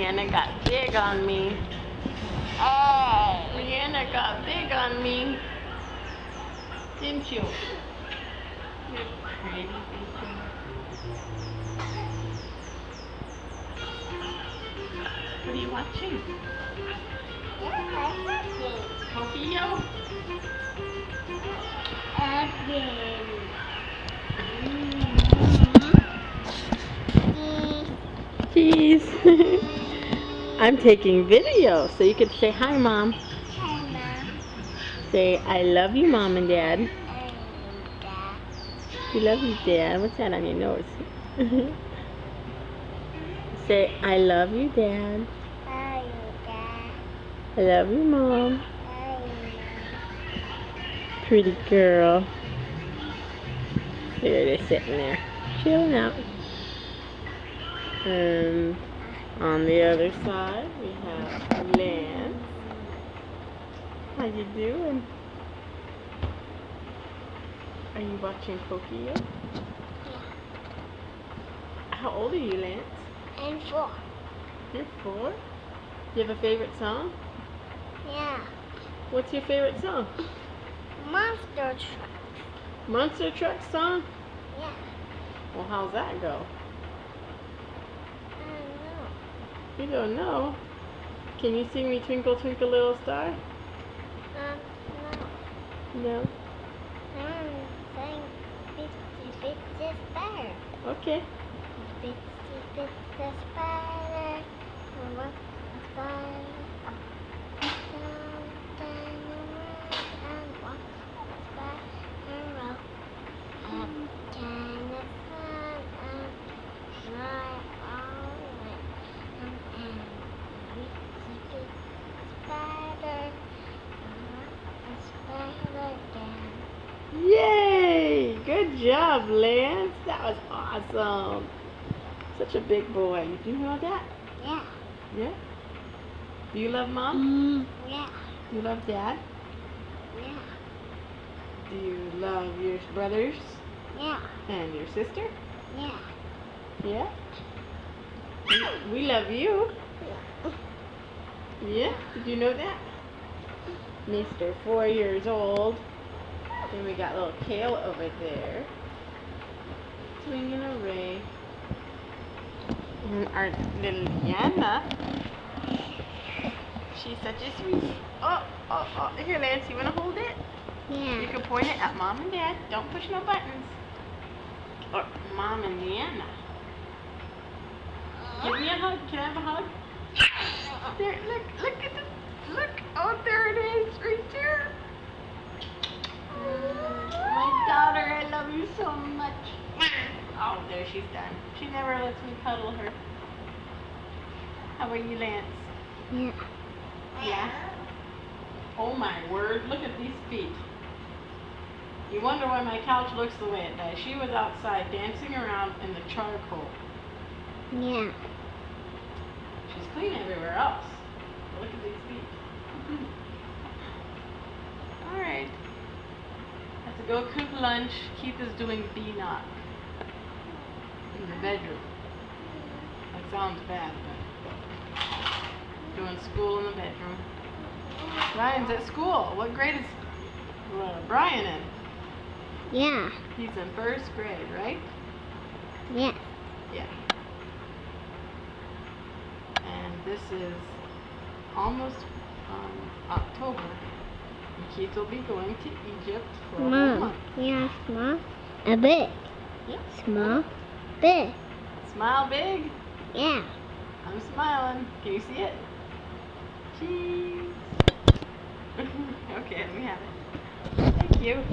Leanna got big on me. Leanna got big on me. Didn't you? You're pretty. What are you watching? Tokyo? Cheese. I'm taking video, so you could say hi, Mom. Hi, Mom. Say, I love you, Mom and Dad. I love you, Dad. You love you, Dad. What's that on your nose? Say, I love you, Dad. I love you, Dad. I love you, Mom. I love you, Pretty girl. There they're sitting there, chilling out. And on the other side, we have Lance. How you doing? Are you watching Tokyo? How old are you, Lance? And 4. You're 4? Do you have a favorite song? Yeah. What's your favorite song? Monster truck. Monster Truck song? Yeah. Well, how's that go? I don't know. You don't know? Can you sing me Twinkle Twinkle Little Star? No. No? I'm saying Bitsy Bitsy Spider. Okay. Bitsy Bitsy Spider. What a spider. Yay! Good job, Lance. That was awesome. Such a big boy. Do you know that? Yeah. Yeah? Do you love Mom? Yeah. You love Dad? Yeah. Do you love your brothers Yeah. and your sister? Yeah. Yeah? We love you. Yeah? Did you know that? Mr. 4 years old. Then we got little Kale over there. Swinging a ray. And our little Yana. She's such a sweetie. Oh. Here, Lance, you want to hold it? Yeah. You can point it at Mom and Dad. Don't push no buttons. Or Mom and Leanna. Give me a hug. Can I have a hug? There, look at this. Look. Oh, there it is. Right there. My daughter, I love you so much. Oh, there she's done. She never lets me cuddle her. How are you, Lance? Yeah. Yeah? Oh my word, look at these feet. You wonder why my couch looks the way it does. She was outside dancing around in the charcoal. Yeah. She's clean everywhere else. Look at these feet. Alright. Have to go cook lunch. Keith is doing B-knock in the bedroom. That sounds bad, but doing school in the bedroom. Brian's at school. What grade is Brian in? Yeah. He's in 1st grade, right? Yeah. Yeah. And this is almost October. And Keith will be going to Egypt for a whole Mom. month. Yeah, small. A big. Yeah. Small. Big. Smile big. Yeah. I'm smiling. Can you see it? Cheese. Okay, let me have it. Thank you.